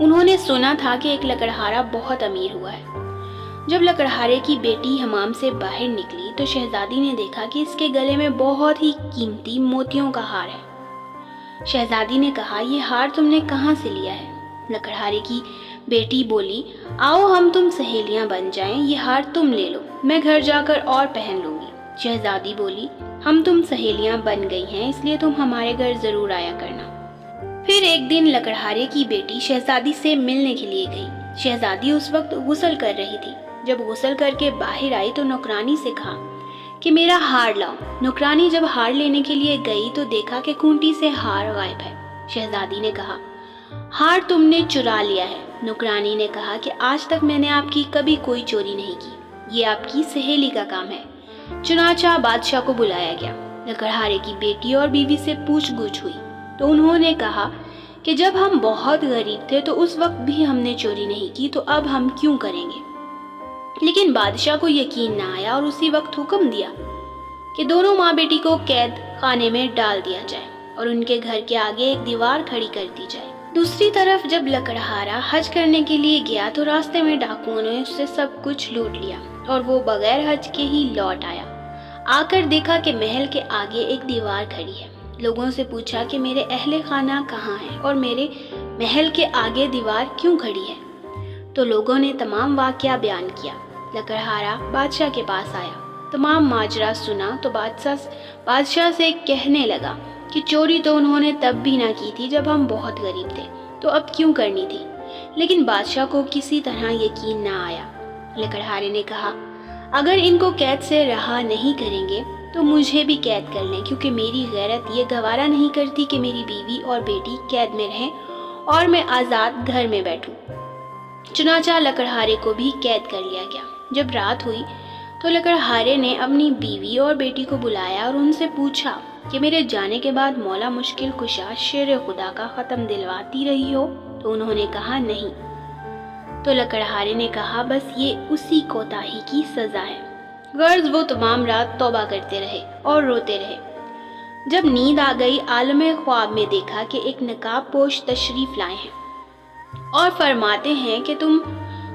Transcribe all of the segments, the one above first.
انہوں نے سنا تھا کہ ایک لکڑہارا بہت امیر ہوا ہے۔ جب لکڑہارے کی بیٹی حمام سے باہر نکلی تو شہزادی نے دیکھا کہ اس کے گلے میں بہت ہی قیمتی موتیوں کا ہار ہے۔ شہزادی نے کہا، یہ ہار تم نے کہاں سے لیا ہے؟ لکڑہارے کی بیٹی بولی، آؤ ہم تم سہیلیاں بن جائیں، یہ ہار تم لے لو، میں گھر جا کر اور پہن لوں گی۔ شہزادی بولی، ہم تم سہیلیاں بن گئی ہیں، اس لیے تم ہمارے گھر ضرور آیا کرنا۔ پھر ایک دن لکڑہارے کی بیٹی شہزادی سے ملنے کے لیے گئی۔ شہزادی اس وقت غسل کر رہی تھی۔ جب غسل کر کے باہر آئی تو نوکرانی سے کہا کہ میرا ہار لاؤ۔ نوکرانی جب ہار لینے کے لیے گئی تو دیکھا کہ کھونٹی سے ہار غائب ہے۔ شہزادی نے کہا، ہار تم نے چرا لیا ہے۔ نوکرانی نے کہا کہ آج تک میں نے آپ کی کبھی کوئی چوری نہیں کی، یہ آپ کی سہیلی کا کام ہے۔ چنانچہ بادشاہ کو بلایا گیا۔ لکڑہارے کی بیٹی اور بیوی سے پوچھ گچھ ہوئی تو انہوں نے کہا کہ جب ہم بہت غریب تھے تو اس وقت بھی ہم نے چوری نہیں کی، تو اب ہم کیوں کریں گے؟ لیکن بادشاہ کو یقین نہ آیا اور اسی وقت حکم دیا کہ دونوں ماں بیٹی کو قید خانے میں ڈال دیا جائے اور ان کے گھر کے آگے ایک دیوار کھڑی کر دی جائے۔ دوسری طرف جب لکڑہارا حج کرنے کے لیے گیا تو راستے میں ڈاکوؤں نے اس سے سب کچھ لوٹ لیا اور وہ بغیر حج کے ہی لوٹ آیا۔ آ کر دیکھا کہ محل کے آگے ایک دیوار کھڑی ہے۔ لوگوں سے پوچھا کہ میرے اہل خانہ کہاں ہیں اور میرے محل کے آگے دیوار کیوں کھڑی ہے؟ تو لوگوں نے تمام واقعہ بیان کیا۔ لکڑہارا بادشاہ کے پاس آیا، تمام ماجرا سنا تو بادشاہ سے کہنے لگا کہ چوری تو انہوں نے تب بھی نہ کی تھی جب ہم بہت غریب تھے، تو اب کیوں کرنی تھی؟ لیکن بادشاہ کو کسی طرح یقین نہ آیا۔ لکڑہارے نے کہا، اگر ان کو قید سے رہا نہیں کریں گے تو مجھے بھی قید کر لیں، کیونکہ میری غیرت یہ گوارا نہیں کرتی کہ میری بیوی اور بیٹی قید میں رہیں اور میں آزاد گھر میں بیٹھوں۔ چنانچہ لکڑہارے کو بھی قید کر لیا گیا۔ جب رات ہوئی تو لکڑہارے نے اپنی بیوی اور بیٹی کو بلایا اور ان سے پوچھا کہ میرے جانے کے بعد مولا مشکل کشا شیر خدا کا ختم دلواتی رہی ہو؟ تو انہوں نے کہا، نہیں۔ تو لکڑہارے نے کہا، بس یہ اسی کوتاہی کی سزا ہے۔ غرض وہ تمام رات توبہ کرتے رہے اور روتے رہے۔ جب نیند آ گئی، عالم خواب میں دیکھا کہ ایک نقاب پوش تشریف لائے ہیں اور فرماتے ہیں کہ تم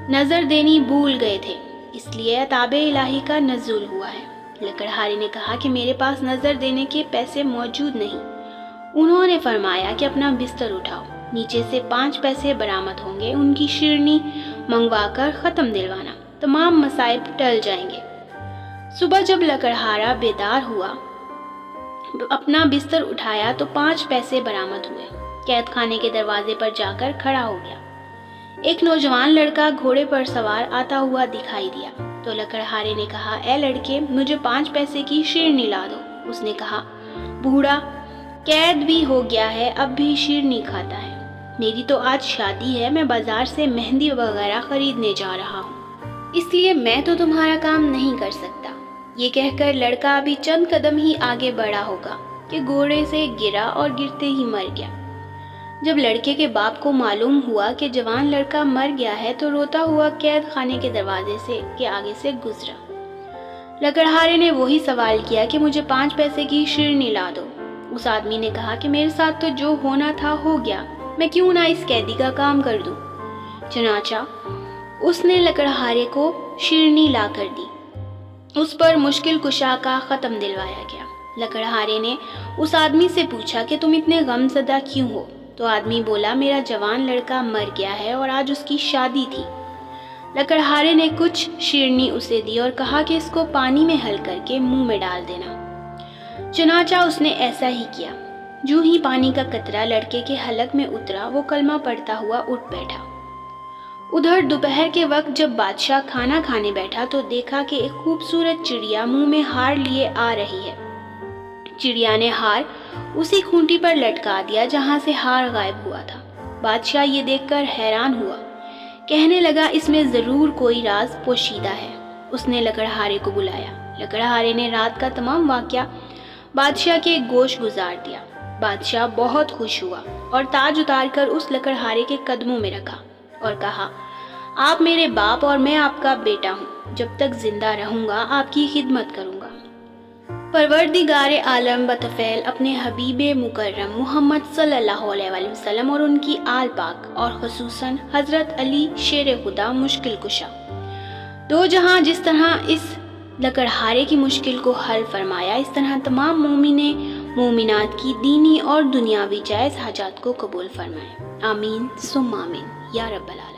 نظر دینی بھول گئے تھے، اس لیے عتاب الہی کا نزول ہوا ہے۔ لکڑہارے نے کہا کہ میرے پاس نظر دینے کے پیسے موجود نہیں۔ انہوں نے فرمایا کہ اپنا بستر اٹھاؤ، نیچے سے 5 پیسے برآمد ہوں گے، ان کی شیرنی منگوا کر ختم دلوانا، تمام مصائب ٹل جائیں گے۔ صبح جب لکڑہارا بیدار ہوا، اپنا بستر اٹھایا تو 5 پیسے برآمد ہوئے۔ قید خانے کے دروازے پر جا کر کھڑا ہو گیا۔ ایک نوجوان لڑکا گھوڑے پر سوار آتا ہوا دکھائی دیا تو لکڑہارے نے کہا، اے لڑکے، مجھے 5 پیسے کی شیرنی لا دو۔ اس نے کہا، بوڑھا، قید بھی ہو گیا ہے، اب بھی شیرنی کھاتا ہے؟ میری تو آج شادی ہے، میں بازار سے مہندی وغیرہ خریدنے جا رہا ہوں، اس لیے میں تو تمہارا کام نہیں کر سکتا۔ یہ کہہ کر لڑکا ابھی چند قدم ہی آگے بڑھا ہوگا کہ گھوڑے سے گرا اور گرتے ہی مر گیا۔ جب لڑکے کے باپ کو معلوم ہوا کہ جوان لڑکا مر گیا ہے تو روتا ہوا قید خانے کے دروازے کے آگے سے گزرا۔ لکڑہارے نے وہی سوال کیا کہ مجھے 5 پیسے کی شیرنی لا دو۔ اس آدمی نے کہا کہ میرے ساتھ تو جو ہونا تھا ہو گیا، میں کیوں نہ اس قیدی کا کام کر دوں؟ چنانچہ اس نے لکڑہارے کو شیرنی لا کر دی۔ اس پر مشکل کشا کا ختم دلوایا گیا۔ لکڑہارے نے اس آدمی سے پوچھا کہ تم اتنے غم زدہ کیوں ہو؟ تو آدمی بولا، میرا جوان لڑکا مر گیا ہے اور آج اس کی شادی تھی۔ لکڑہارے نے کچھ شیرنی اسے دی اور کہا کہ اس کو پانی میں حل کر کے منہ میں ڈال دینا۔ چنانچہ اس نے ایسا ہی کیا۔ جو ہی پانی کا قطرہ لڑکے کے حلق میں اترا، وہ کلمہ پڑھتا ہوا اٹھ بیٹھا۔ ادھر دوپہر کے وقت جب بادشاہ کھانا کھانے بیٹھا تو دیکھا کہ ایک خوبصورت چڑیا منہ میں ہار لیے آ رہی ہے۔ چڑیا نے ہار اسی کھونٹی پر لٹکا دیا جہاں سے ہار غائب ہوا تھا۔ بادشاہ یہ دیکھ کر حیران ہوا، کہنے لگا، اس میں ضرور کوئی راز پوشیدہ ہے۔ اس نے لکڑہارے کو بلایا۔ لکڑہارے نے رات کا تمام واقعہ بادشاہ کے گوش گزار دیا۔ بادشاہ بہت خوش ہوا اور تاج اتار کر اس لکڑہارے کے قدموں میں رکھا اور کہا، آپ میرے باپ اور میں آپ کا بیٹا ہوں، جب تک زندہ رہوں گا آپ کی خدمت کروں گا۔ پروردگار عالم بطفیل اپنے حبیب مکرم محمد صلی اللہ علیہ وآلہ وسلم اور ان کی آل پاک اور خصوصاً حضرت علی شیر خدا مشکل کشا دو جہاں جس طرح اس لکڑہارے کی مشکل کو حل فرمایا، اس طرح تمام مومنات کی دینی اور دنیاوی جائز حاجات کو قبول فرمائے۔ آمین ثم آمین یا رب العالمین۔